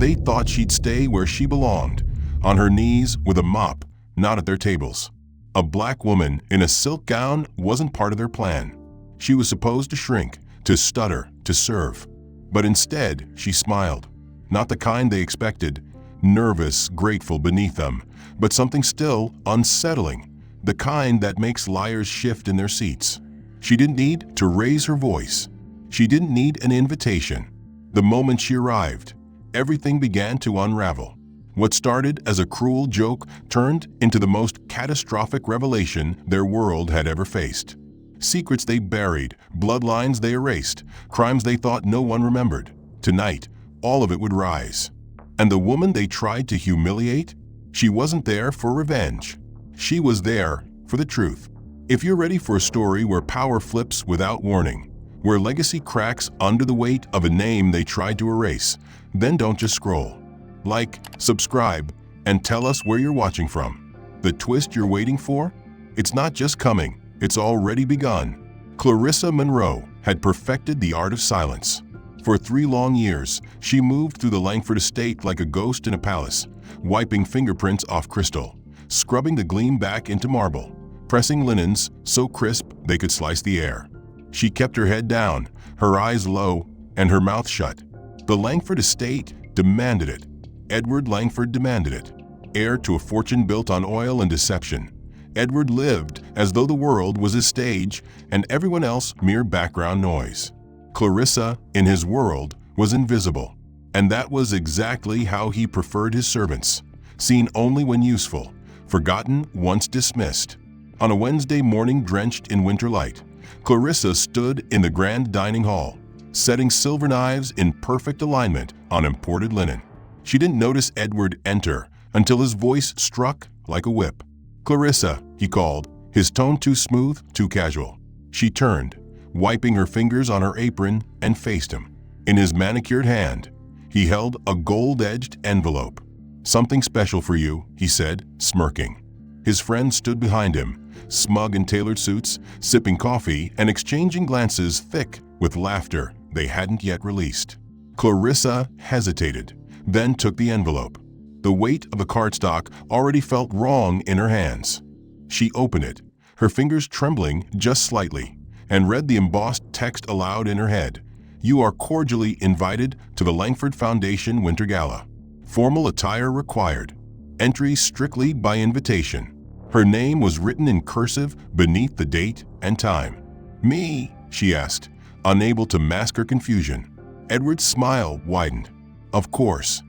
They thought she'd stay where she belonged, on her knees with a mop, not at their tables. A black woman in a silk gown wasn't part of their plan. She was supposed to shrink, to stutter, to serve. But instead, she smiled. Not the kind they expected, nervous, grateful beneath them, but something still unsettling, the kind that makes liars shift in their seats. She didn't need to raise her voice. She didn't need an invitation. The moment she arrived, everything began to unravel. What started as a cruel joke turned into the most catastrophic revelation their world had ever faced. Secrets they buried, bloodlines they erased, crimes they thought no one remembered. Tonight, all of it would rise. And the woman they tried to humiliate? She wasn't there for revenge. She was there for the truth. If you're ready for a story where power flips without warning, where legacy cracks under the weight of a name they tried to erase, then don't just scroll. Like, subscribe, and tell us where you're watching from. The twist you're waiting for? It's not just coming, it's already begun. Clarissa Monroe had perfected the art of silence. For 3 long years, she moved through the Langford estate like a ghost in a palace, wiping fingerprints off crystal, scrubbing the gleam back into marble, pressing linens so crisp they could slice the air. She kept her head down, her eyes low, and her mouth shut. The Langford estate demanded it. Edward Langford demanded it. Heir to a fortune built on oil and deception, Edward lived as though the world was his stage and everyone else mere background noise. Clarissa, in his world, was invisible, and that was exactly how he preferred his servants, seen only when useful, forgotten once dismissed. On a Wednesday morning drenched in winter light, Clarissa stood in the grand dining hall, setting silver knives in perfect alignment on imported linen. She didn't notice Edward enter until his voice struck like a whip. "Clarissa," he called, his tone too smooth, too casual. She turned, wiping her fingers on her apron, and faced him. In his manicured hand, he held a gold-edged envelope. "Something special for you," he said, smirking. His friends stood behind him, smug in tailored suits, sipping coffee and exchanging glances thick with laughter they hadn't yet released. Clarissa hesitated, then took the envelope. The weight of the cardstock already felt wrong in her hands. She opened it, her fingers trembling just slightly, and read the embossed text aloud in her head. "You are cordially invited to the Langford Foundation Winter Gala. Formal attire required. Entry strictly by invitation." Her name was written in cursive beneath the date and time. "Me?" she asked, unable to mask her confusion. Edward's smile widened. "Of course.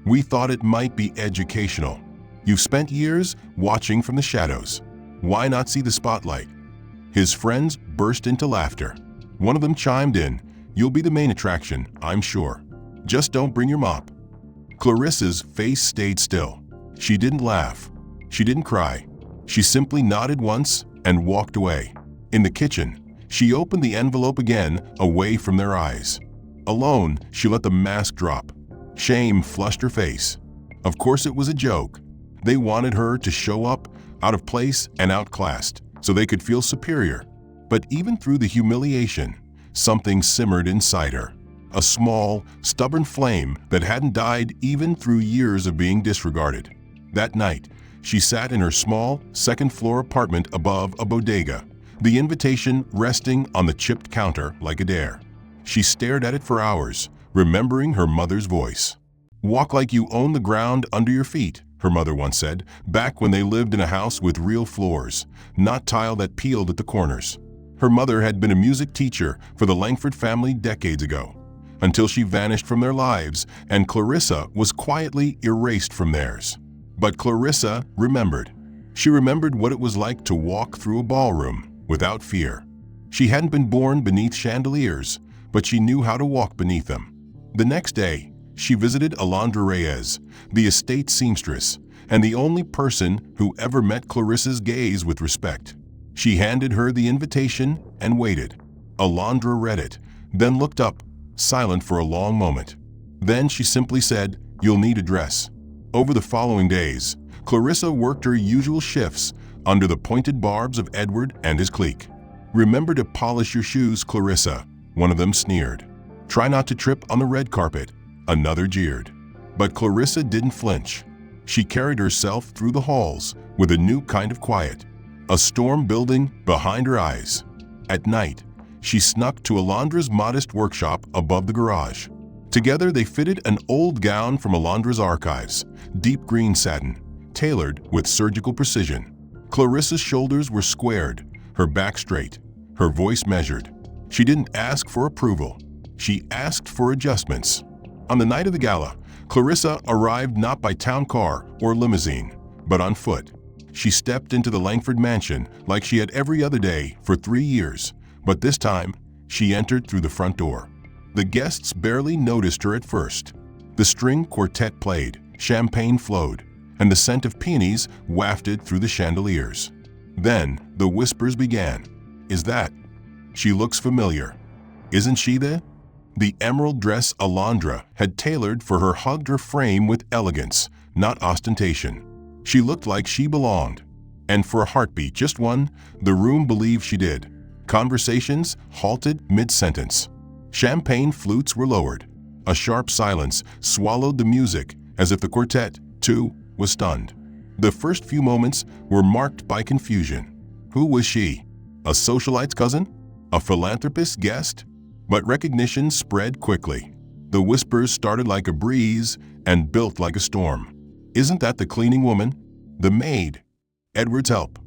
We thought it might be educational. You've spent years watching from the shadows. Why not see the spotlight?" His friends burst into laughter. One of them chimed in, "You'll be the main attraction, I'm sure. Just don't bring your mop." Clarissa's face stayed still. She didn't laugh. She didn't cry. She simply nodded once and walked away. In the kitchen, she opened the envelope again, away from their eyes. Alone, she let the mask drop. Shame flushed her face. Of course it was a joke. They wanted her to show up, out of place and outclassed, so they could feel superior. But even through the humiliation, something simmered inside her. A small, stubborn flame that hadn't died even through years of being disregarded. That night, she sat in her small, second-floor apartment above a bodega, the invitation resting on the chipped counter like a dare. She stared at it for hours, remembering her mother's voice. "Walk like you own the ground under your feet," her mother once said, back when they lived in a house with real floors, not tile that peeled at the corners. Her mother had been a music teacher for the Langford family decades ago, until she vanished from their lives and Clarissa was quietly erased from theirs. But Clarissa remembered. She remembered what it was like to walk through a ballroom without fear. She hadn't been born beneath chandeliers, but she knew how to walk beneath them. The next day, she visited Alondra Reyes, the estate seamstress, and the only person who ever met Clarissa's gaze with respect. She handed her the invitation and waited. Alondra read it, then looked up, silent for a long moment. Then she simply said, "You'll need a dress." Over the following days, Clarissa worked her usual shifts under the pointed barbs of Edward and his clique. "Remember to polish your shoes, Clarissa," one of them sneered. "Try not to trip on the red carpet," another jeered. But Clarissa didn't flinch. She carried herself through the halls with a new kind of quiet, a storm building behind her eyes. At night, she snuck to Alondra's modest workshop above the garage. Together they fitted an old gown from Alondra's archives, deep green satin, tailored with surgical precision. Clarissa's shoulders were squared, her back straight, her voice measured. She didn't ask for approval. She asked for adjustments. On the night of the gala, Clarissa arrived not by town car or limousine, but on foot. She stepped into the Langford mansion like she had every other day for 3 years, but this time she entered through the front door. The guests barely noticed her at first. The string quartet played, champagne flowed, and the scent of peonies wafted through the chandeliers. Then the whispers began. Is that? She looks familiar. Isn't she the? The emerald dress Alondra had tailored for her hugged her frame with elegance, not ostentation. She looked like she belonged. And for a heartbeat, just one, the room believed she did. Conversations halted mid-sentence. Champagne flutes were lowered. A sharp silence swallowed the music as if the quartet, too, was stunned. The first few moments were marked by confusion. Who was she? A socialite's cousin? A philanthropist's guest? But recognition spread quickly. The whispers started like a breeze and built like a storm. Isn't that the cleaning woman? The maid? Edward's help?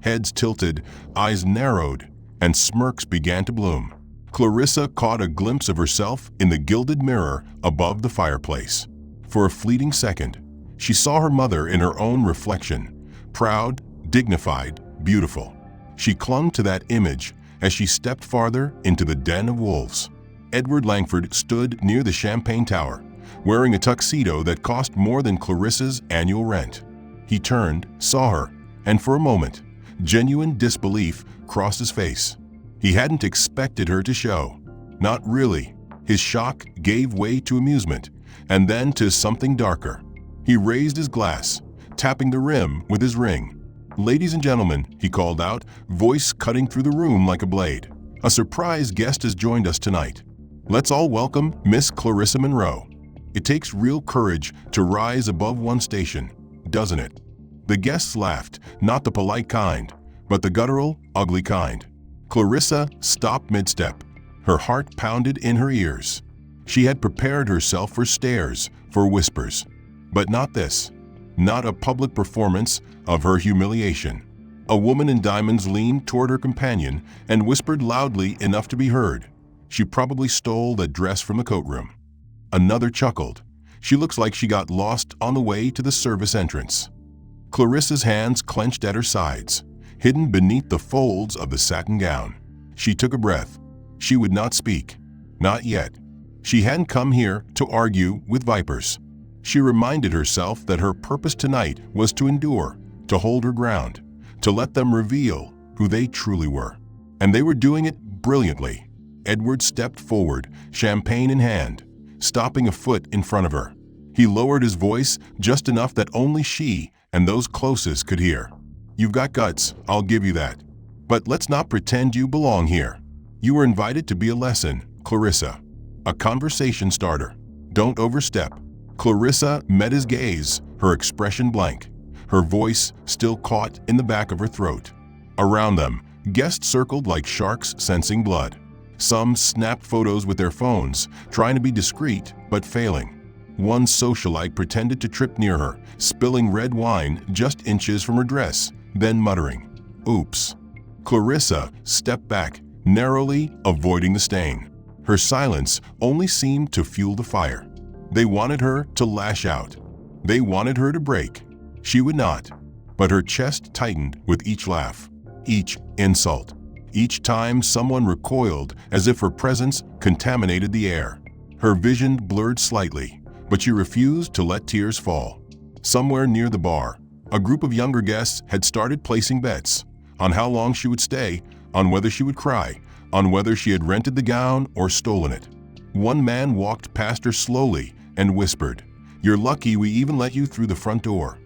Heads tilted, eyes narrowed, and smirks began to bloom. Clarissa caught a glimpse of herself in the gilded mirror above the fireplace. For a fleeting second, she saw her mother in her own reflection, proud, dignified, beautiful. She clung to that image as she stepped farther into the den of wolves. Edward Langford stood near the champagne tower, wearing a tuxedo that cost more than Clarissa's annual rent. He turned, saw her, and for a moment, genuine disbelief crossed his face. He hadn't expected her to show. Not really. His shock gave way to amusement, and then to something darker. He raised his glass, tapping the rim with his ring. "Ladies and gentlemen," he called out, voice cutting through the room like a blade. "A surprise guest has joined us tonight. Let's all welcome Miss Clarissa Monroe." It takes real courage to rise above one's station, doesn't it? The guests laughed, not the polite kind, but the guttural, ugly kind. Clarissa stopped mid-step. Her heart pounded in her ears. She had prepared herself for stares, for whispers. But not this. Not a public performance of her humiliation. A woman in diamonds leaned toward her companion and whispered loudly enough to be heard. She probably stole that dress from the coat room. Another chuckled. She looks like she got lost on the way to the service entrance. Clarissa's hands clenched at her sides, hidden beneath the folds of the satin gown. She took a breath. She would not speak. Not yet. She hadn't come here to argue with vipers. She reminded herself that her purpose tonight was to endure, to hold her ground, to let them reveal who they truly were. And they were doing it brilliantly. Edward stepped forward, champagne in hand, stopping a foot in front of her. He lowered his voice just enough that only she and those closest could hear. "You've got guts, I'll give you that. But let's not pretend you belong here. You were invited to be a lesson, Clarissa. A conversation starter. Don't overstep." Clarissa met his gaze, her expression blank, her voice still caught in the back of her throat. Around them, guests circled like sharks sensing blood. Some snapped photos with their phones, trying to be discreet but failing. One socialite pretended to trip near her, spilling red wine just inches from her dress, then muttering, "Oops." Clarissa stepped back, narrowly avoiding the stain. Her silence only seemed to fuel the fire. They wanted her to lash out. They wanted her to break. She would not. But her chest tightened with each laugh, each insult, each time someone recoiled as if her presence contaminated the air. Her vision blurred slightly, but she refused to let tears fall. Somewhere near the bar, a group of younger guests had started placing bets on how long she would stay, on whether she would cry, on whether she had rented the gown or stolen it. One man walked past her slowly and whispered, "You're lucky we even let you through the front door."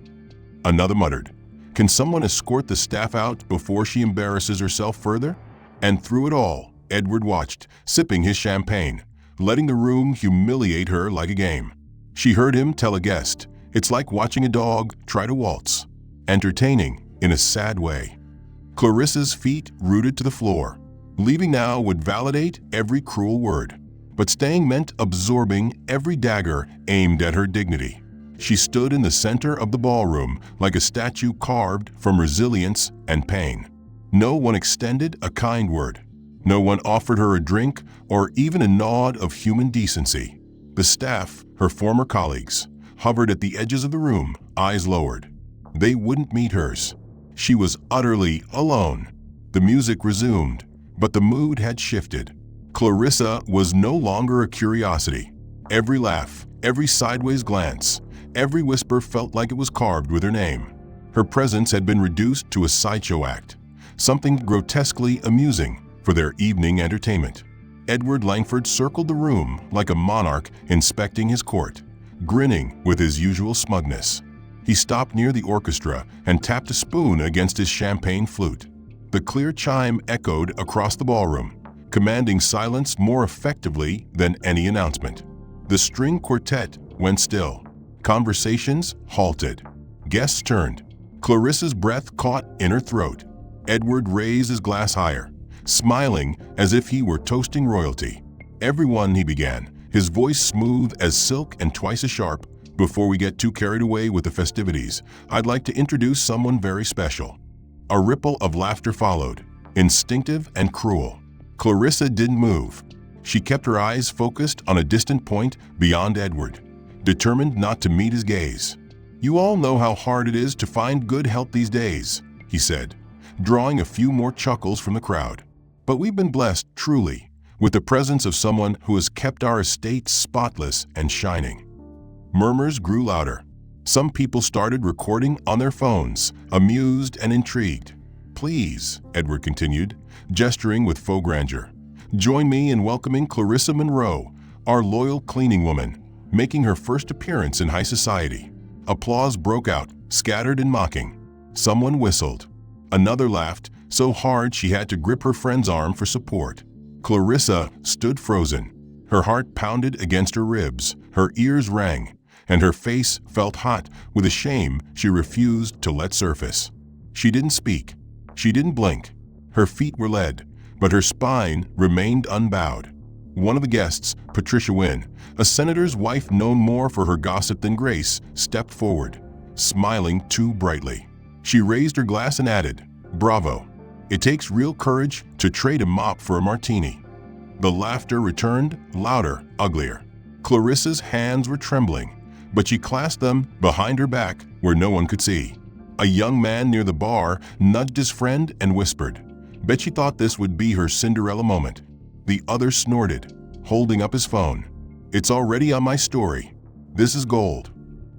Another muttered, "Can someone escort the staff out before she embarrasses herself further?" And through it all, Edward watched, sipping his champagne, letting the room humiliate her like a game. She heard him tell a guest, "It's like watching a dog try to waltz." Entertaining in a sad way. Clarissa's feet rooted to the floor. Leaving now would validate every cruel word, but staying meant absorbing every dagger aimed at her dignity. She stood in the center of the ballroom like a statue carved from resilience and pain. No one extended a kind word. No one offered her a drink or even a nod of human decency. The staff, her former colleagues, hovered at the edges of the room, eyes lowered. They wouldn't meet hers. She was utterly alone. The music resumed, but the mood had shifted. Clarissa was no longer a curiosity. Every laugh, every sideways glance, every whisper felt like it was carved with her name. Her presence had been reduced to a sideshow act, something grotesquely amusing for their evening entertainment. Edward Langford circled the room like a monarch inspecting his court, grinning with his usual smugness. He stopped near the orchestra and tapped a spoon against his champagne flute. The clear chime echoed across the ballroom, commanding silence more effectively than any announcement. The string quartet went still. Conversations halted. Guests turned. Clarissa's breath caught in her throat. Edward raised his glass higher, smiling as if he were toasting royalty. "Everyone," he began, his voice smooth as silk and twice as sharp, "before we get too carried away with the festivities, I'd like to introduce someone very special." A ripple of laughter followed, instinctive and cruel. Clarissa didn't move. She kept her eyes focused on a distant point beyond Edward, determined not to meet his gaze. "You all know how hard it is to find good help these days," he said, drawing a few more chuckles from the crowd. "But we've been blessed, truly, with the presence of someone who has kept our estate spotless and shining." Murmurs grew louder. Some people started recording on their phones, amused and intrigued. "Please," Edward continued, gesturing with faux grandeur, "join me in welcoming Clarissa Monroe, our loyal cleaning woman, making her first appearance in high society." Applause broke out, scattered and mocking. Someone whistled. Another laughed, so hard she had to grip her friend's arm for support. Clarissa stood frozen. Her heart pounded against her ribs, her ears rang, and her face felt hot with a shame she refused to let surface. She didn't speak. She didn't blink. Her feet were lead, but her spine remained unbowed. One of the guests, Patricia Wynne, a senator's wife known more for her gossip than grace, stepped forward, smiling too brightly. She raised her glass and added, "Bravo. It takes real courage to trade a mop for a martini." The laughter returned, louder, uglier. Clarissa's hands were trembling, but she clasped them behind her back where no one could see. A young man near the bar nudged his friend and whispered, "Bet she thought this would be her Cinderella moment." The other snorted, holding up his phone. "It's already on my story. This is gold."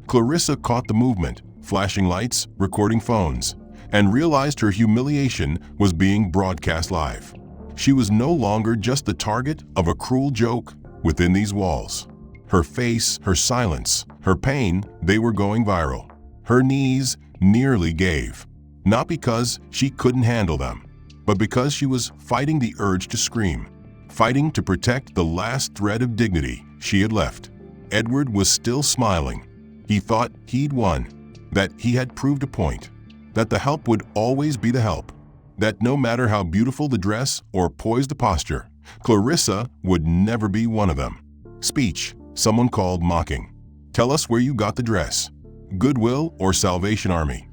Clarissa caught the movement, flashing lights, recording phones, and realized her humiliation was being broadcast live. She was no longer just the target of a cruel joke within these walls. Her face, her silence, her pain, they were going viral. Her knees nearly gave, not because she couldn't handle them, but because she was fighting the urge to scream, fighting to protect the last thread of dignity she had left. Edward was still smiling. He thought he'd won, that he had proved a point, that the help would always be the help, that no matter how beautiful the dress or poised the posture, Clarissa would never be one of them. Speech, someone called, mocking. "Tell us where you got the dress. Goodwill or Salvation Army?"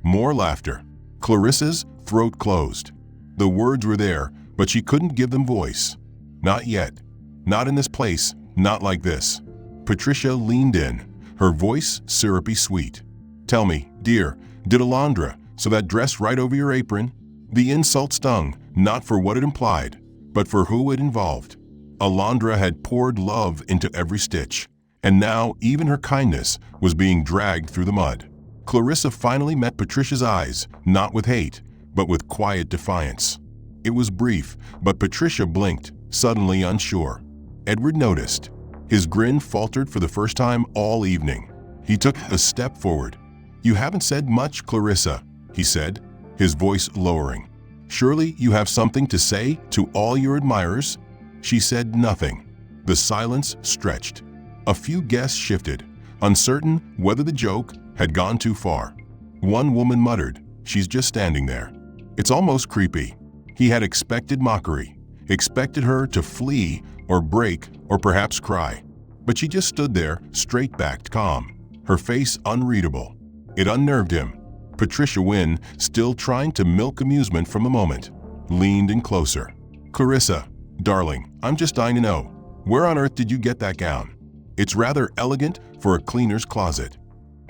More laughter. Clarissa's throat closed. The words were there, but she couldn't give them voice. Not yet. Not in this place. Not like this. Patricia leaned in, her voice syrupy sweet. "Tell me, dear, did Alondra sew that dress right over your apron?" The insult stung, not for what it implied, but for who it involved. Alondra had poured love into every stitch, and now even her kindness was being dragged through the mud. Clarissa finally met Patricia's eyes, not with hate, but with quiet defiance. It was brief, but Patricia blinked, suddenly unsure. Edward noticed. His grin faltered for the first time all evening. He took a step forward. "You haven't said much, Clarissa," he said, his voice lowering. "Surely you have something to say to all your admirers?" She said nothing. The silence stretched. A few guests shifted, uncertain whether the joke had gone too far. One woman muttered, "She's just standing there." It's almost creepy. He had expected mockery, expected her to flee or break or perhaps cry. But she just stood there, straight-backed, calm, her face unreadable. It unnerved him. Patricia Wynne, still trying to milk amusement from the moment, leaned in closer. "Clarissa, darling, I'm just dying to know, where on earth did you get that gown? It's rather elegant for a cleaner's closet."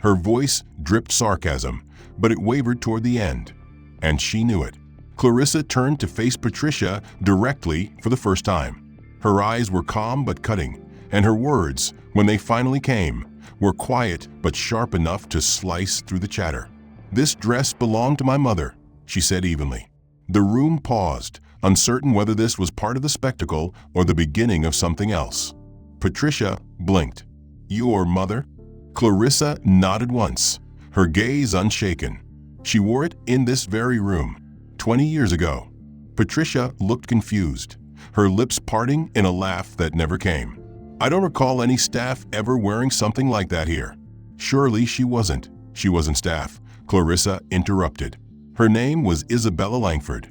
Her voice dripped sarcasm, but it wavered toward the end, and she knew it. Clarissa turned to face Patricia directly for the first time. Her eyes were calm but cutting, and her words, when they finally came, were quiet but sharp enough to slice through the chatter. "This dress belonged to my mother," she said evenly. The room paused, uncertain whether this was part of the spectacle or the beginning of something else. Patricia blinked. "Your mother?" Clarissa nodded once, her gaze unshaken. "She wore it in this very room, 20 years ago." Patricia looked confused, her lips parting in a laugh that never came. "I don't recall any staff ever wearing something like that here." "Surely she wasn't. She wasn't staff," Clarissa interrupted. Her name was Isabella Langford.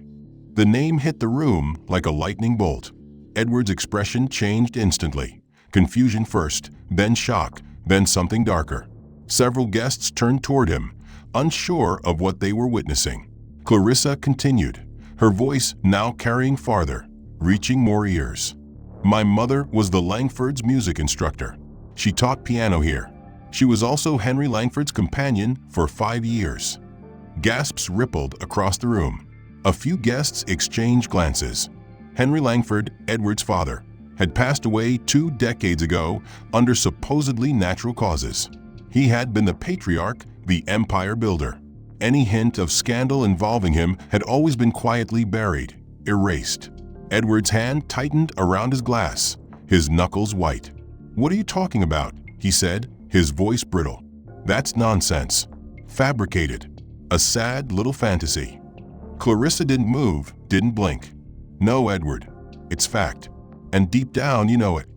The name hit the room like a lightning bolt. Edward's expression changed instantly. Confusion first, then shock, then something darker. Several guests turned toward him, unsure of what they were witnessing. Clarissa continued, her voice now carrying farther, reaching more ears. "My mother was the Langfords' music instructor. She taught piano here. She was also Henry Langford's companion for 5 years." Gasps rippled across the room. A few guests exchanged glances. Henry Langford, Edward's father, had passed away 2 decades ago under supposedly natural causes. He had been the patriarch, the empire builder. Any hint of scandal involving him had always been quietly buried, erased. Edward's hand tightened around his glass, his knuckles white. "What are you talking about?" he said, his voice brittle. "That's nonsense. Fabricated. A sad little fantasy." Clarissa didn't move, didn't blink. "No, Edward. It's fact. And deep down, you know it."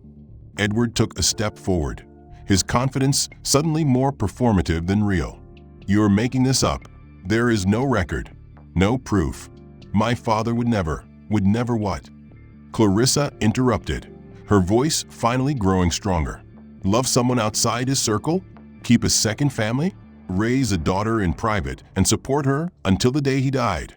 Edward took a step forward, his confidence suddenly more performative than real. "You're making this up. There is no record, no proof. My father would never what?" Clarissa interrupted, her voice finally growing stronger. "Love someone outside his circle? Keep a second family? Raise a daughter in private and support her until the day he died?"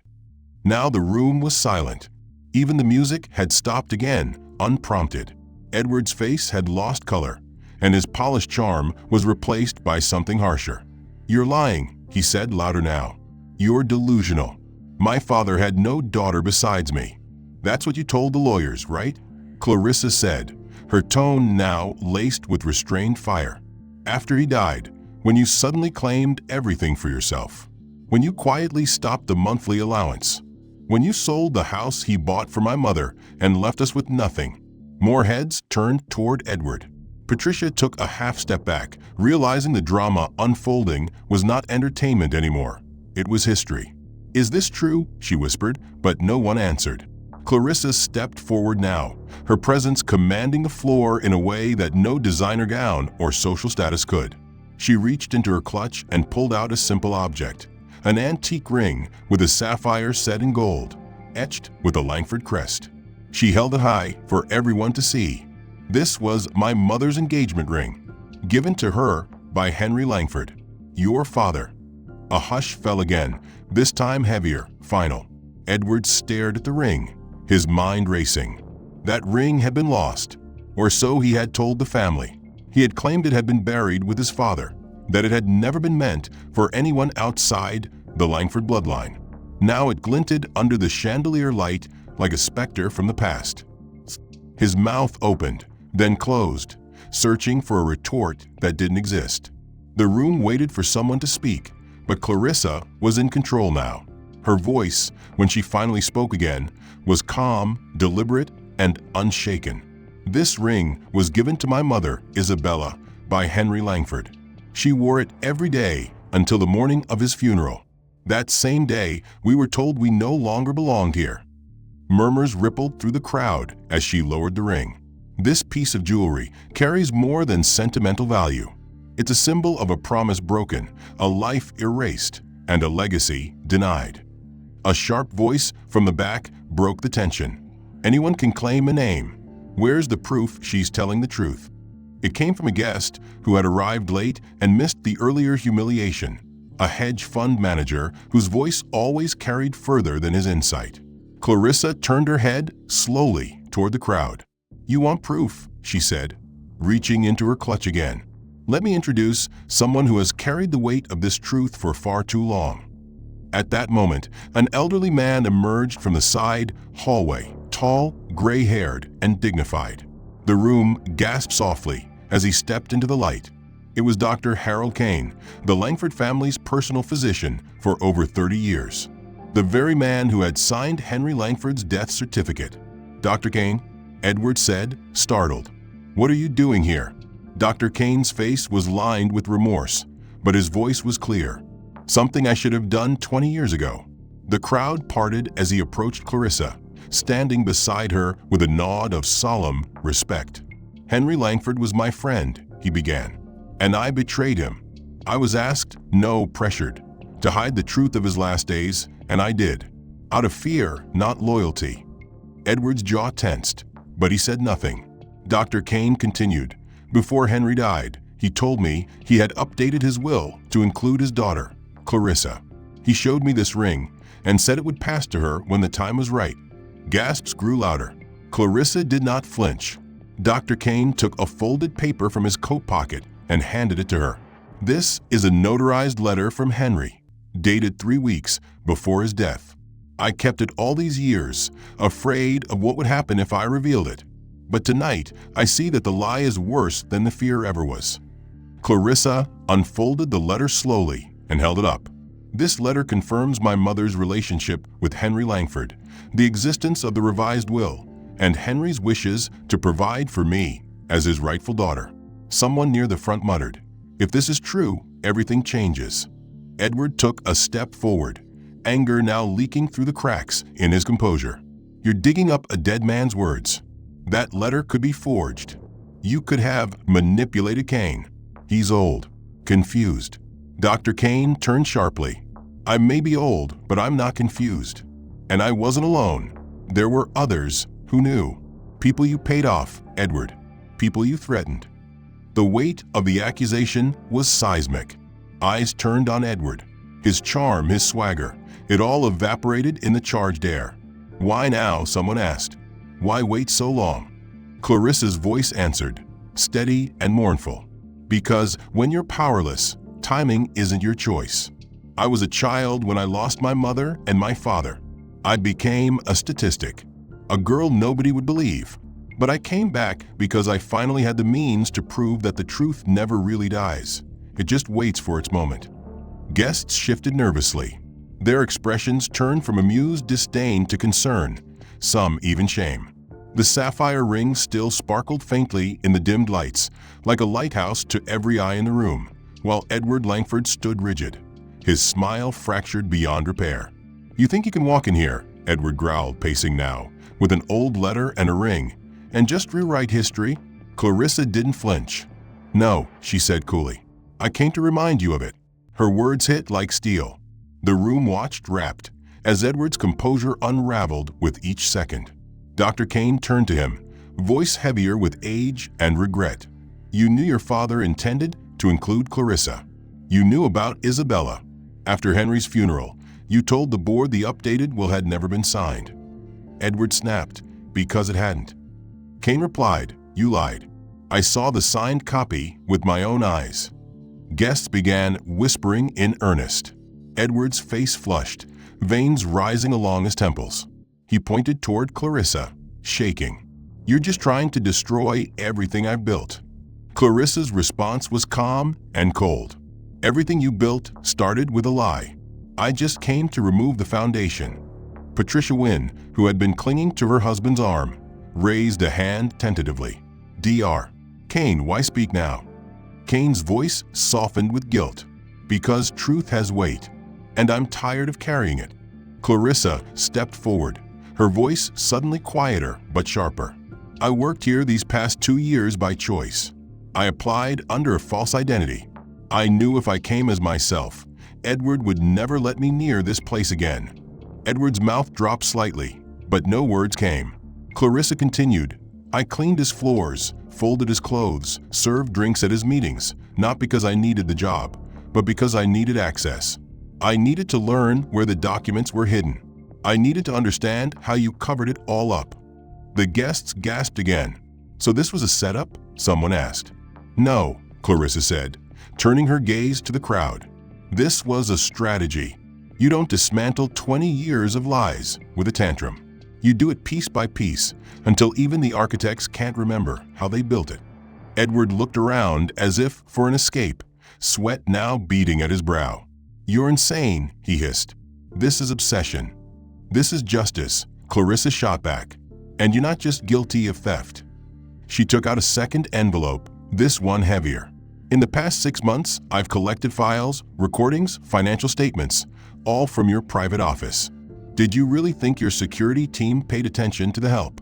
Now the room was silent. Even the music had stopped again, unprompted. Edward's face had lost color, and his polished charm was replaced by something harsher. "You're lying," he said louder now. "You're delusional. My father had no daughter besides me. That's what you told the lawyers, right?" Clarissa said, her tone now laced with restrained fire. "After he died, when you suddenly claimed everything for yourself, when you quietly stopped the monthly allowance, when you sold the house he bought for my mother and left us with nothing." More heads turned toward Edward. Patricia took a half step back, realizing the drama unfolding was not entertainment anymore. It was history. "Is this true?" she whispered, but no one answered. Clarissa stepped forward now, her presence commanding the floor in a way that no designer gown or social status could. She reached into her clutch and pulled out a simple object, an antique ring with a sapphire set in gold, etched with a Langford crest. She held it high for everyone to see. "This was my mother's engagement ring, given to her by Henry Langford, your father." A hush fell again, this time heavier, final. Edward stared at the ring, his mind racing. That ring had been lost, or so he had told the family. He had claimed it had been buried with his father, that it had never been meant for anyone outside the Langford bloodline. Now it glinted under the chandelier light like a specter from the past. His mouth opened, then closed, searching for a retort that didn't exist. The room waited for someone to speak, but Clarissa was in control now. Her voice, when she finally spoke again, was calm, deliberate, and unshaken. "This ring was given to my mother, Isabella, by Henry Langford. She wore it every day until the morning of his funeral. That same day, we were told we no longer belonged here." Murmurs rippled through the crowd as she lowered the ring. "This piece of jewelry carries more than sentimental value. It's a symbol of a promise broken, a life erased, and a legacy denied. A sharp voice from the back broke the tension. Anyone can claim a name. Where's the proof she's telling the truth? It came from a guest who had arrived late and missed the earlier humiliation, a hedge fund manager whose voice always carried further than his insight. Clarissa turned her head slowly toward the crowd. "You want proof," she said, reaching into her clutch again. "Let me introduce someone who has carried the weight of this truth for far too long." At that moment, an elderly man emerged from the side hallway, tall, gray-haired, and dignified. The room gasped softly as he stepped into the light. It was Dr. Harold Cain, the Langford family's personal physician for over 30 years. The very man who had signed Henry Langford's death certificate. "Dr. Cain," Edward said, startled. "What are you doing here?" Dr. Cain's face was lined with remorse, but his voice was clear. "Something I should have done 20 years ago." The crowd parted as he approached Clarissa, standing beside her with a nod of solemn respect. "Henry Langford was my friend," he began, "and I betrayed him. I was asked, no, pressured, to hide the truth of his last days, and I did. Out of fear, not loyalty." Edward's jaw tensed, but he said nothing. Dr. Cain continued, "Before Henry died, he told me he had updated his will to include his daughter, Clarissa. He showed me this ring and said it would pass to her when the time was right." Gasps grew louder. Clarissa did not flinch. Dr. Cain took a folded paper from his coat pocket and handed it to her. "This is a notarized letter from Henry, dated 3 weeks before his death. I kept it all these years, afraid of what would happen if I revealed it. But tonight, I see that the lie is worse than the fear ever was." Clarissa unfolded the letter slowly and held it up. "This letter confirms my mother's relationship with Henry Langford, the existence of the revised will, and Henry's wishes to provide for me as his rightful daughter." Someone near the front muttered, "If this is true, everything changes." Edward took a step forward, anger now leaking through the cracks in his composure. "You're digging up a dead man's words. That letter could be forged. You could have manipulated Cain. He's old, confused." Dr. Cain turned sharply. "I may be old, but I'm not confused. And I wasn't alone. There were others who knew. People you paid off, Edward. People you threatened." The weight of the accusation was seismic. Eyes turned on Edward. His charm, his swagger, it all evaporated in the charged air. "Why now?" someone asked. "Why wait so long?" Clarissa's voice answered, steady and mournful. "Because when you're powerless, timing isn't your choice. I was a child when I lost my mother and my father. I became a statistic, a girl nobody would believe. But I came back because I finally had the means to prove that the truth never really dies. It just waits for its moment." Guests shifted nervously. Their expressions turned from amused disdain to concern, some even shame. The sapphire ring still sparkled faintly in the dimmed lights, like a lighthouse to every eye in the room, while Edward Langford stood rigid, his smile fractured beyond repair. "You think you can walk in here?" Edward growled, pacing now, "with an old letter and a ring, and just rewrite history?" Clarissa didn't flinch. "No," she said coolly. "I came to remind you of it." Her words hit like steel. The room watched rapt, as Edward's composure unraveled with each second. Dr. Cain turned to him, voice heavier with age and regret. "You knew your father intended to include Clarissa. You knew about Isabella. After Henry's funeral, you told the board the updated will had never been signed." Edward snapped, "Because it hadn't." Cain replied, "You lied. I saw the signed copy with my own eyes." Guests began whispering in earnest. Edward's face flushed, veins rising along his temples. He pointed toward Clarissa, shaking. "You're just trying to destroy everything I've built." Clarissa's response was calm and cold. "Everything you built started with a lie. I just came to remove the foundation." Patricia Wynne, who had been clinging to her husband's arm, raised a hand tentatively. "Dr. Cain, why speak now?" Cain's voice softened with guilt. "Because truth has weight, and I'm tired of carrying it." Clarissa stepped forward, her voice suddenly quieter but sharper. "I worked here these past 2 years by choice. I applied under a false identity. I knew if I came as myself, Edward would never let me near this place again. Edward's mouth dropped slightly, but no words came. Clarissa continued, I cleaned his floors, folded his clothes, served drinks at his meetings, not because I needed the job, but because I needed access. I needed to learn where the documents were hidden. I needed to understand how you covered it all up. The guests gasped again. So this was a setup? Someone asked. No, Clarissa said, turning her gaze to the crowd. This was a strategy. You don't dismantle 20 years of lies with a tantrum. You do it piece by piece until even the architects can't remember how they built it. Edward looked around as if for an escape, sweat now beading at his brow. You're insane, he hissed. This is obsession. This is justice, Clarissa shot back. And you're not just guilty of theft. She took out a second envelope, this one heavier. In the past 6 months, I've collected files, recordings, financial statements, all from your private office. Did you really think your security team paid attention to the help?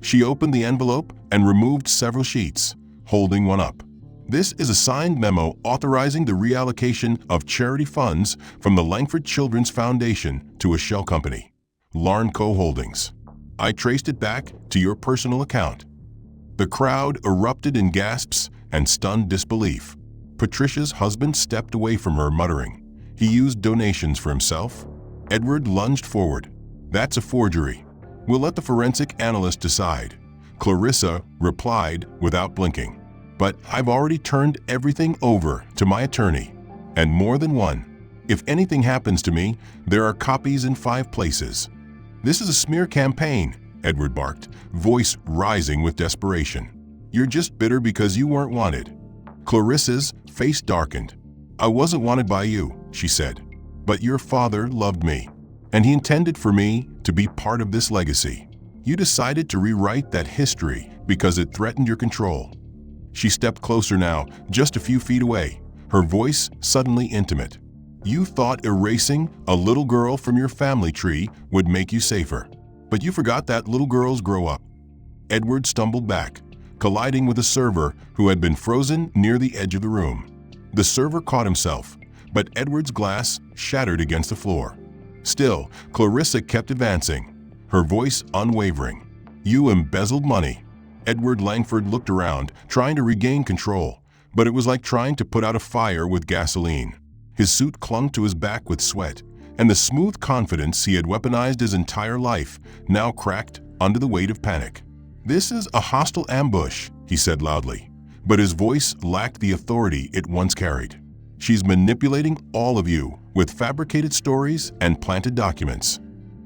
She opened the envelope and removed several sheets, holding one up. This is a signed memo authorizing the reallocation of charity funds from the Langford Children's Foundation to a shell company, Larnco Holdings. I traced it back to your personal account. The crowd erupted in gasps and stunned disbelief. Patricia's husband stepped away from her, muttering, he used donations for himself. Edward lunged forward. That's a forgery. We'll let the forensic analyst decide. Clarissa replied without blinking. But I've already turned everything over to my attorney, and more than one. If anything happens to me, there are copies in 5 places. This is a smear campaign, Edward barked, voice rising with desperation. You're just bitter because you weren't wanted. Clarissa's face darkened. I wasn't wanted by you, she said, but your father loved me, and he intended for me to be part of this legacy. You decided to rewrite that history because it threatened your control. She stepped closer now, just a few feet away, her voice suddenly intimate. You thought erasing a little girl from your family tree would make you safer, but you forgot that little girls grow up. Edward stumbled back, colliding with a server who had been frozen near the edge of the room. The server caught himself, but Edward's glass shattered against the floor. Still, Clarissa kept advancing, her voice unwavering. You embezzled money. Edward Langford looked around, trying to regain control, but it was like trying to put out a fire with gasoline. His suit clung to his back with sweat, and the smooth confidence he had weaponized his entire life now cracked under the weight of panic. This is a hostile ambush, he said loudly, but his voice lacked the authority it once carried. She's manipulating all of you with fabricated stories and planted documents.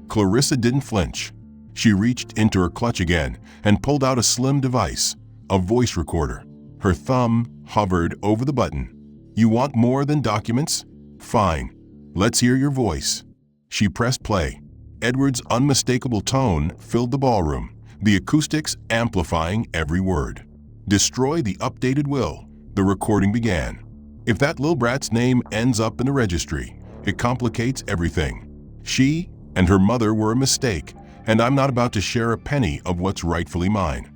Clarissa didn't flinch. She reached into her clutch again and pulled out a slim device, a voice recorder. Her thumb hovered over the button. You want more than documents? Fine. Let's hear your voice. She pressed play. Edward's unmistakable tone filled the ballroom, the acoustics amplifying every word. Destroy the updated will, the recording began. If that little brat's name ends up in the registry, it complicates everything. She and her mother were a mistake, and I'm not about to share a penny of what's rightfully mine.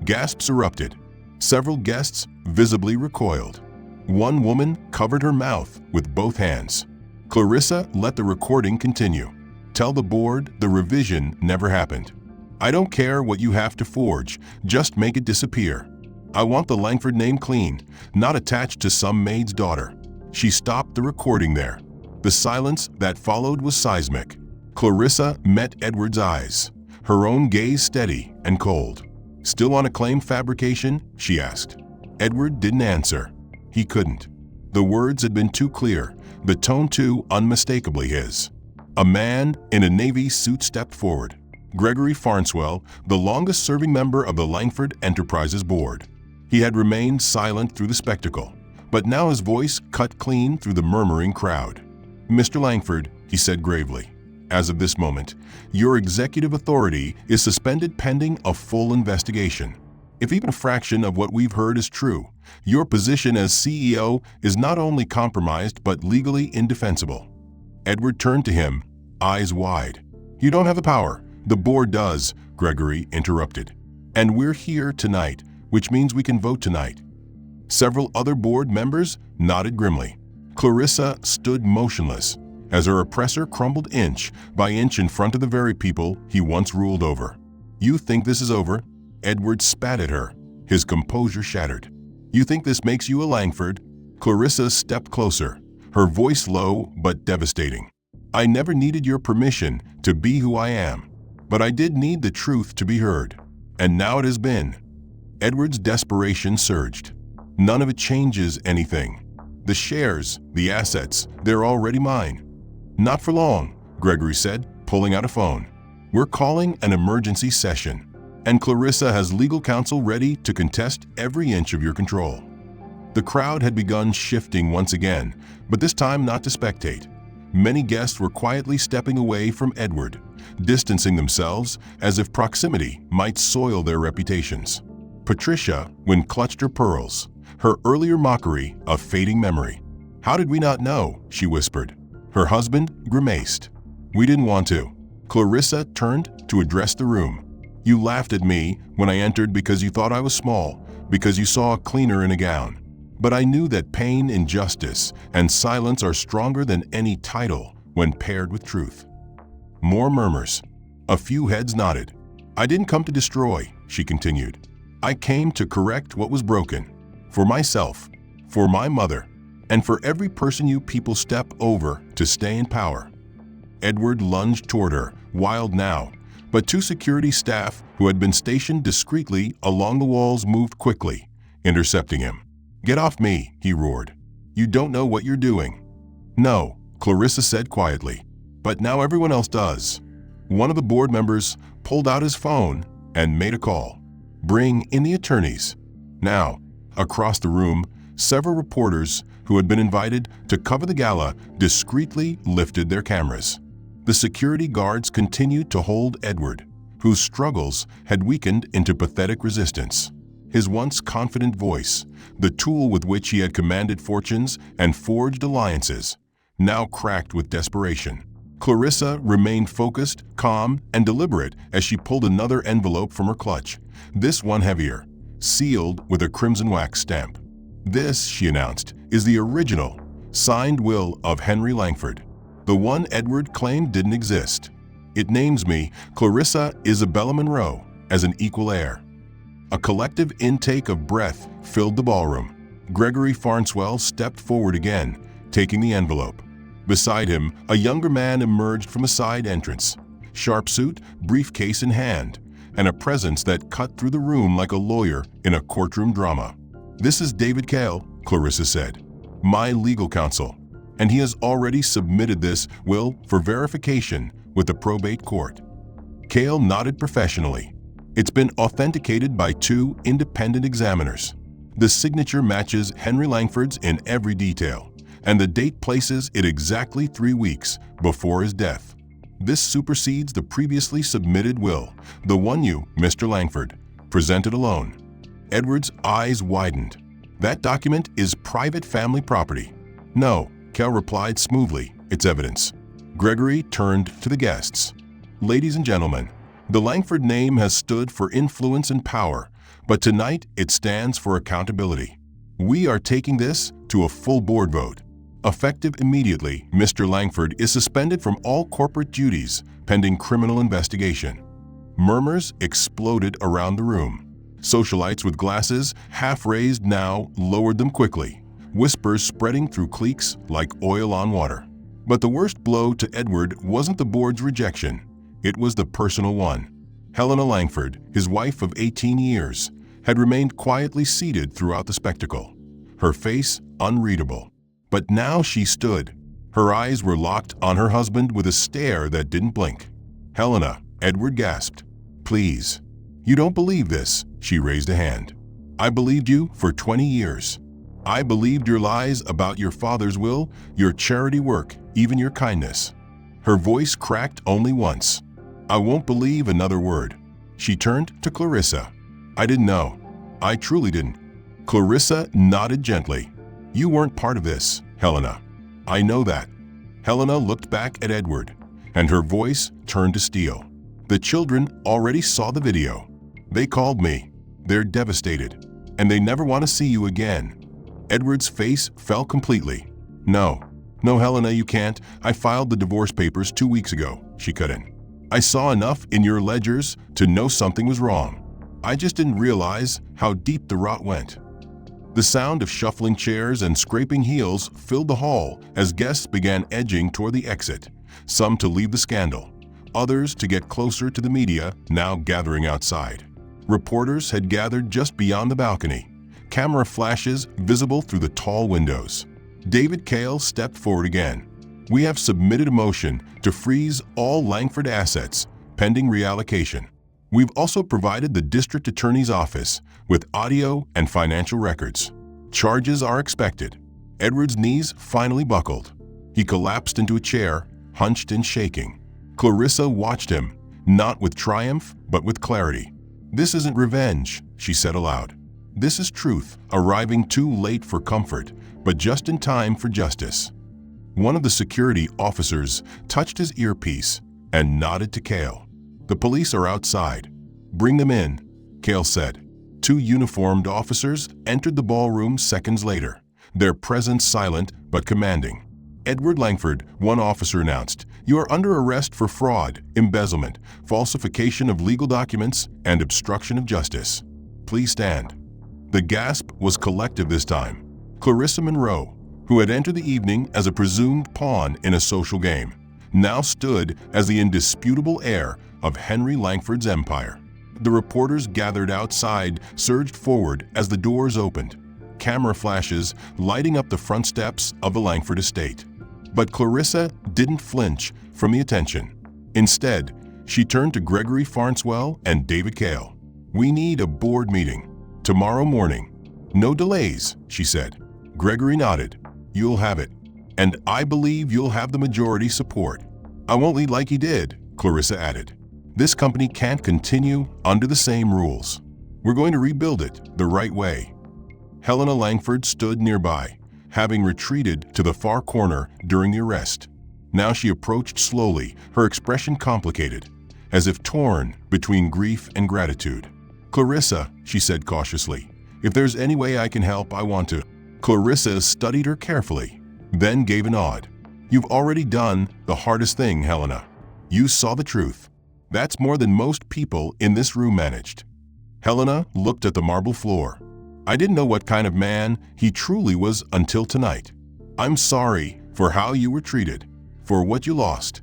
Gasps erupted. Several guests visibly recoiled. One woman covered her mouth with both hands. Clarissa let the recording continue. Tell the board the revision never happened. I don't care what you have to forge, just make it disappear. I want the Langford name clean, not attached to some maid's daughter. She stopped the recording there. The silence that followed was seismic. Clarissa met Edward's eyes, her own gaze steady and cold. Still on a claim fabrication? She asked. Edward didn't answer. He couldn't. The words had been too clear, the tone too unmistakably his. A man in a navy suit stepped forward. Gregory Farnswell, the longest-serving member of the Langford Enterprises board. He had remained silent through the spectacle, but now his voice cut clean through the murmuring crowd. Mr. Langford, he said gravely, as of this moment, your executive authority is suspended pending a full investigation. If even a fraction of what we've heard is true, your position as CEO is not only compromised but legally indefensible. Edward turned to him, eyes wide. You don't have the power. The board does, Gregory interrupted. And we're here tonight, which means we can vote tonight. Several other board members nodded grimly. Clarissa stood motionless as her oppressor crumbled inch by inch in front of the very people he once ruled over. "You think this is over?" Edward spat at her, his composure shattered. "You think this makes you a Langford?" Clarissa stepped closer, her voice low but devastating. "I never needed your permission to be who I am, but I did need the truth to be heard. And now it has been." Edward's desperation surged. "None of it changes anything. The shares, the assets, they're already mine." "Not for long," Gregory said, pulling out a phone. "We're calling an emergency session, and Clarissa has legal counsel ready to contest every inch of your control." The crowd had begun shifting once again, but this time not to spectate. Many guests were quietly stepping away from Edward, distancing themselves as if proximity might soil their reputations. Patricia, when clutched her pearls, her earlier mockery a fading memory. "How did we not know?" she whispered. Her husband grimaced. "We didn't want to." Clarissa turned to address the room. "You laughed at me when I entered because you thought I was small, because you saw a cleaner in a gown. But I knew that pain, injustice, and silence are stronger than any title when paired with truth." More murmurs. A few heads nodded. "I didn't come to destroy," she continued. "I came to correct what was broken. For myself, for my mother, and for every person you people step over to stay in power." Edward lunged toward her, wild now, but two security staff who had been stationed discreetly along the walls moved quickly, intercepting him. "Get off me," he roared. "You don't know what you're doing." "No," Clarissa said quietly, "but now everyone else does." One of the board members pulled out his phone and made a call. "Bring in the attorneys." Now, across the room, several reporters who had been invited to cover the gala discreetly lifted their cameras. The security guards continued to hold Edward, whose struggles had weakened into pathetic resistance. His once confident voice, the tool with which he had commanded fortunes and forged alliances, now cracked with desperation. Clarissa remained focused, calm, and deliberate as she pulled another envelope from her clutch, this one heavier, sealed with a crimson wax stamp. "This," she announced, "is the original, signed will of Henry Langford, the one Edward claimed didn't exist. It names me, Clarissa Isabella Monroe, as an equal heir." A collective intake of breath filled the ballroom. Gregory Farnswell stepped forward again, taking the envelope. Beside him, a younger man emerged from a side entrance, sharp suit, briefcase in hand, and a presence that cut through the room like a lawyer in a courtroom drama. "This is David Cain," Clarissa said, "my legal counsel, and he has already submitted this will for verification with the probate court." Cain nodded professionally. "It's been authenticated by 2 independent examiners. The signature matches Henry Langford's in every detail, and the date places it exactly 3 weeks before his death. This supersedes the previously submitted will, the one you, Mr. Langford, presented alone." Edward's eyes widened. "That document is private family property." "No," Cain replied smoothly, "it's evidence." Gregory turned to the guests. "Ladies and gentlemen, the Langford name has stood for influence and power, but tonight it stands for accountability. We are taking this to a full board vote. Effective immediately, Mr. Langford is suspended from all corporate duties pending criminal investigation." Murmurs exploded around the room. Socialites with glasses, half raised now, lowered them quickly, whispers spreading through cliques like oil on water. But the worst blow to Edward wasn't the board's rejection. It was the personal one. Helena Langford, his wife of 18 years, had remained quietly seated throughout the spectacle, her face unreadable. But now she stood. Her eyes were locked on her husband with a stare that didn't blink. "Helena," Edward gasped. "Please. You don't believe this," she raised a hand. "I believed you for 20 years. I believed your lies about your father's will, your charity work, even your kindness." Her voice cracked only once. "I won't believe another word." She turned to Clarissa. "I didn't know. I truly didn't." Clarissa nodded gently. "You weren't part of this, Helena. I know that." Helena looked back at Edward, and her voice turned to steel. "The children already saw the video. They called me. They're devastated, and they never want to see you again. Edward's face fell completely. No, Helena, you can't. I filed the divorce papers 2 weeks ago, she cut in. I saw enough in your ledgers to know something was wrong. I just didn't realize how deep the rot went. The sound of shuffling chairs and scraping heels filled the hall as guests began edging toward the exit, some to leave the scandal, others to get closer to the media now gathering outside. Reporters had gathered just beyond the balcony, camera flashes visible through the tall windows. David Cain stepped forward again. We have submitted a motion to freeze all Langford assets pending reallocation. We've also provided the district attorney's office with audio and financial records. Charges are expected. Edward's knees finally buckled. He collapsed into a chair, hunched and shaking. Clarissa watched him, not with triumph, but with clarity. This isn't revenge, she said aloud. This is truth, arriving too late for comfort, but just in time for justice. One of the security officers touched his earpiece and nodded to Cain. The police are outside. Bring them in, Cain said. 2 uniformed officers entered the ballroom seconds later, their presence silent but commanding. Edward Langford, one officer announced, you are under arrest for fraud, embezzlement, falsification of legal documents, and obstruction of justice. Please stand. The gasp was collective this time. Clarissa Monroe, who had entered the evening as a presumed pawn in a social game, now stood as the indisputable heir of Henry Langford's empire. The reporters gathered outside surged forward as the doors opened, camera flashes lighting up the front steps of the Langford estate. But Clarissa didn't flinch from the attention. Instead, she turned to Gregory Farnswell and David Cain. We need a board meeting. Tomorrow morning. No delays, she said. Gregory nodded. You'll have it. And I believe you'll have the majority support. I won't lead like he did, Clarissa added. This company can't continue under the same rules. We're going to rebuild it the right way. Helena Langford stood nearby, having retreated to the far corner during the arrest. Now she approached slowly, her expression complicated, as if torn between grief and gratitude. Clarissa, she said cautiously, if there's any way I can help, I want to. Clarissa studied her carefully, then gave a nod. You've already done the hardest thing, Helena. You saw the truth. That's more than most people in this room managed. Helena looked at the marble floor. I didn't know what kind of man he truly was until tonight. I'm sorry for how you were treated, for what you lost.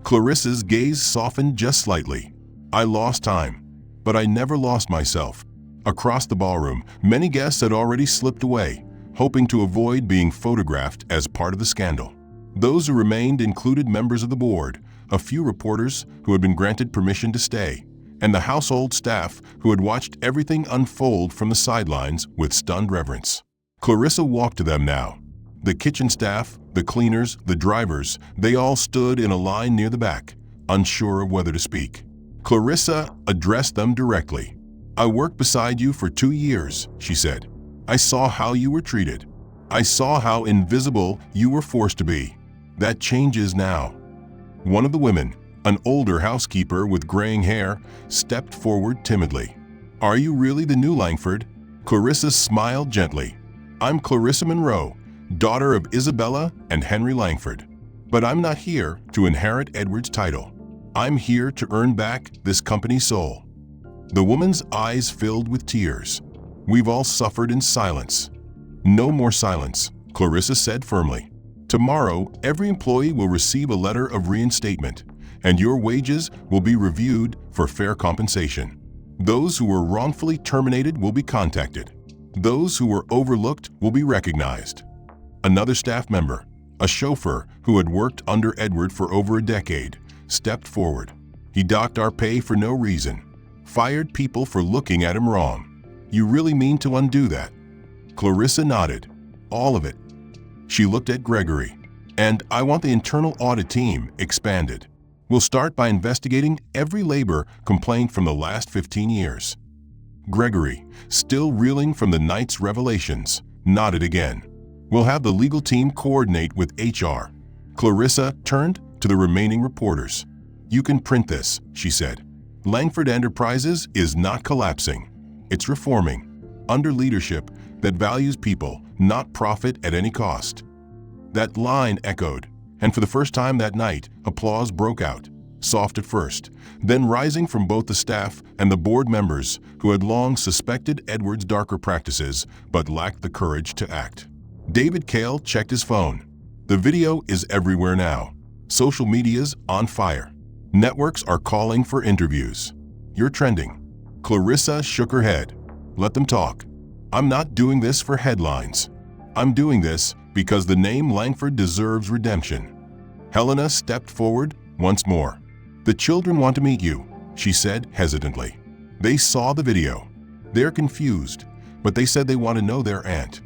Clarissa's gaze softened just slightly. I lost time, but I never lost myself. Across the ballroom, many guests had already slipped away, hoping to avoid being photographed as part of the scandal. Those who remained included members of the board, a few reporters who had been granted permission to stay, and the household staff who had watched everything unfold from the sidelines with stunned reverence. Clarissa walked to them now. The kitchen staff, the cleaners, the drivers, they all stood in a line near the back, unsure of whether to speak. Clarissa addressed them directly. I worked beside you for 2 years, she said. I saw how you were treated. I saw how invisible you were forced to be. That changes now. One of the women, an older housekeeper with graying hair, stepped forward timidly. Are you really the new Langford? Clarissa smiled gently. I'm Clarissa Monroe, daughter of Isabella and Henry Langford. But I'm not here to inherit Edward's title. I'm here to earn back this company's soul. The woman's eyes filled with tears. We've all suffered in silence. No more silence, Clarissa said firmly. Tomorrow, every employee will receive a letter of reinstatement, and your wages will be reviewed for fair compensation. Those who were wrongfully terminated will be contacted. Those who were overlooked will be recognized. Another staff member, a chauffeur who had worked under Edward for over a decade, stepped forward. He docked our pay for no reason, fired people for looking at him wrong. You really mean to undo that? Clarissa nodded. All of it. She looked at Gregory. And I want the internal audit team expanded. We'll start by investigating every labor complaint from the last 15 years. Gregory, still reeling from the night's revelations, nodded again. We'll have the legal team coordinate with HR. Clarissa turned to the remaining reporters. You can print this, she said. Langford Enterprises is not collapsing. It's reforming, under leadership that values people, not profit at any cost. That line echoed, and for the first time that night, applause broke out, soft at first, then rising from both the staff and the board members who had long suspected Edward's darker practices but lacked the courage to act. David Cale checked his phone. The video is everywhere now. Social media's on fire. Networks are calling for interviews. You're trending. Clarissa shook her head. Let them talk. I'm not doing this for headlines. I'm doing this because the name Langford deserves redemption. Helena stepped forward once more. The children want to meet you, she said hesitantly. They saw the video. They're confused, but they said they want to know their aunt.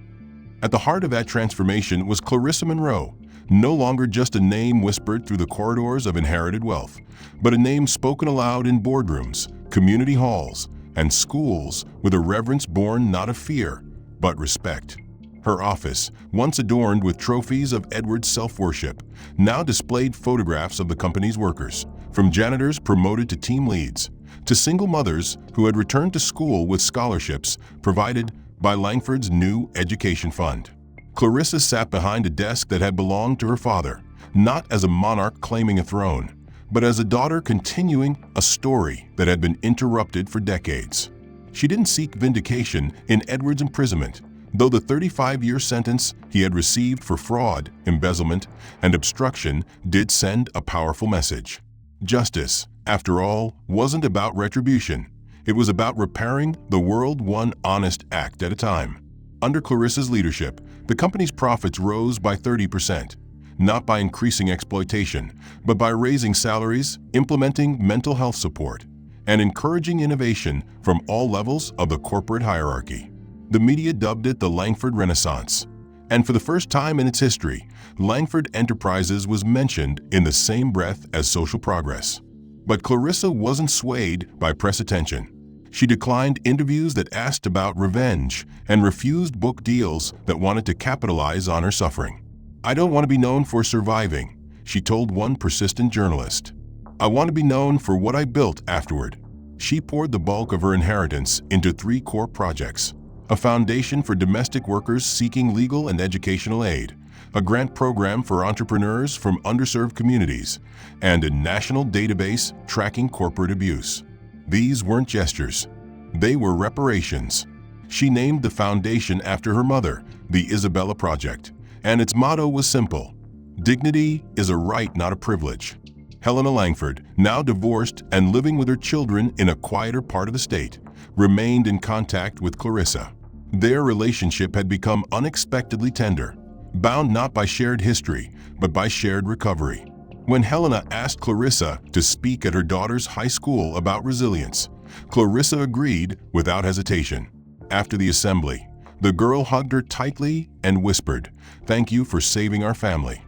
At the heart of that transformation was Clarissa Monroe, no longer just a name whispered through the corridors of inherited wealth, but a name spoken aloud in boardrooms, community halls, and schools with a reverence born not of fear, but respect. Her office, once adorned with trophies of Edward's self-worship, now displayed photographs of the company's workers, from janitors promoted to team leads, to single mothers who had returned to school with scholarships provided by Langford's new education fund. Clarissa sat behind a desk that had belonged to her father, not as a monarch claiming a throne, but as a daughter continuing a story that had been interrupted for decades. She didn't seek vindication in Edward's imprisonment, though the 35-year sentence he had received for fraud, embezzlement, and obstruction did send a powerful message. Justice, after all, wasn't about retribution. It was about repairing the world one honest act at a time. Under Clarissa's leadership, the company's profits rose by 30%, not by increasing exploitation, but by raising salaries, implementing mental health support, and encouraging innovation from all levels of the corporate hierarchy. The media dubbed it the Langford Renaissance, and for the first time in its history, Langford Enterprises was mentioned in the same breath as social progress. But Clarissa wasn't swayed by press attention. She declined interviews that asked about revenge and refused book deals that wanted to capitalize on her suffering. "I don't want to be known for surviving," she told one persistent journalist. "I want to be known for what I built afterward." She poured the bulk of her inheritance into 3 core projects: a foundation for domestic workers seeking legal and educational aid, a grant program for entrepreneurs from underserved communities, and a national database tracking corporate abuse. These weren't gestures. They were reparations. She named the foundation after her mother, the Isabella Project, and its motto was simple: dignity is a right, not a privilege. Helena Langford, now divorced and living with her children in a quieter part of the state, remained in contact with Clarissa. Their relationship had become unexpectedly tender, bound not by shared history, but by shared recovery. When Helena asked Clarissa to speak at her daughter's high school about resilience, Clarissa agreed without hesitation. After the assembly, the girl hugged her tightly and whispered, "Thank you for saving our family."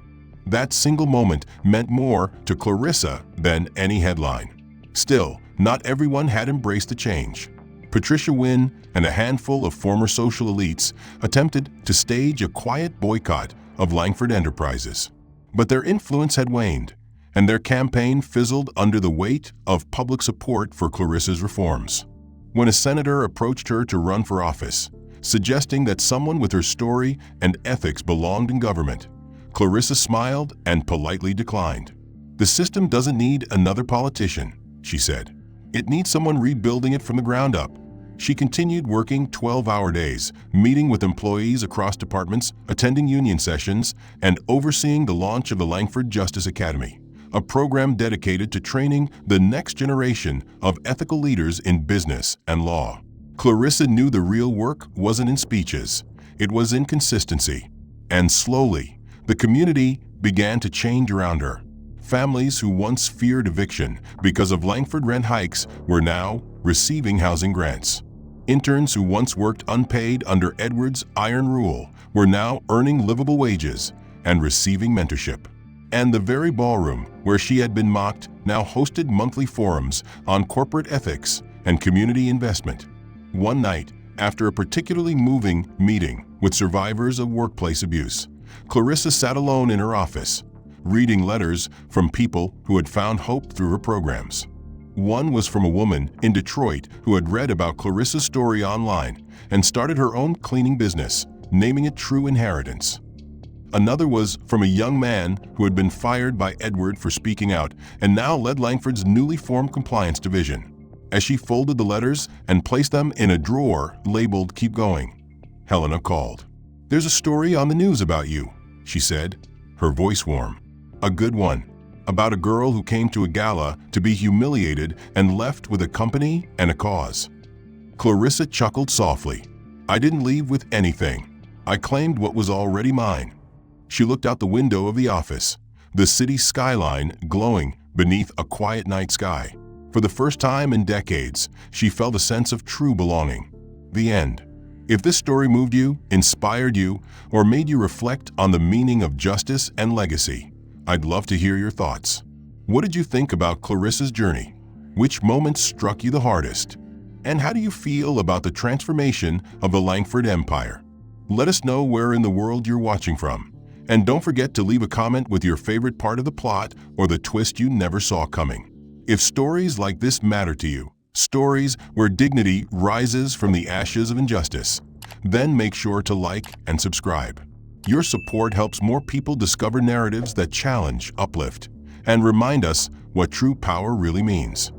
That single moment meant more to Clarissa than any headline. Still, not everyone had embraced the change. Patricia Wynne and a handful of former social elites attempted to stage a quiet boycott of Langford Enterprises. But their influence had waned, and their campaign fizzled under the weight of public support for Clarissa's reforms. When a senator approached her to run for office, suggesting that someone with her story and ethics belonged in government, Clarissa smiled and politely declined. "The system doesn't need another politician," she said. "It needs someone rebuilding it from the ground up." She continued working 12-hour days, meeting with employees across departments, attending union sessions, and overseeing the launch of the Langford Justice Academy, a program dedicated to training the next generation of ethical leaders in business and law. Clarissa knew the real work wasn't in speeches, it was in consistency. And slowly, the community began to change around her. Families who once feared eviction because of Langford rent hikes were now receiving housing grants. Interns who once worked unpaid under Edward's iron rule were now earning livable wages and receiving mentorship. And the very ballroom where she had been mocked now hosted monthly forums on corporate ethics and community investment. One night, after a particularly moving meeting with survivors of workplace abuse, Clarissa sat alone in her office, reading letters from people who had found hope through her programs. One was from a woman in Detroit who had read about Clarissa's story online and started her own cleaning business, naming it true inheritance. Another was from a young man who had been fired by Edward for speaking out and now led Langford's newly formed compliance division. As she folded the letters and placed them in a drawer labeled "Keep Going," Helena called. "There's a story on the news about you," she said, her voice warm. "A good one, about a girl who came to a gala to be humiliated and left with a company and a cause." Clarissa chuckled softly. "I didn't leave with anything. I claimed what was already mine." She looked out the window of the office, the city skyline glowing beneath a quiet night sky. For the first time in decades, she felt a sense of true belonging. The end. If this story moved you, inspired you, or made you reflect on the meaning of justice and legacy, I'd love to hear your thoughts. What did you think about Clarissa's journey? Which moments struck you the hardest? And how do you feel about the transformation of the Langford Empire? Let us know where in the world you're watching from. And don't forget to leave a comment with your favorite part of the plot or the twist you never saw coming. If stories like this matter to you, stories where dignity rises from the ashes of injustice, then make sure to like and subscribe. Your support helps more people discover narratives that challenge, uplift, and remind us what true power really means.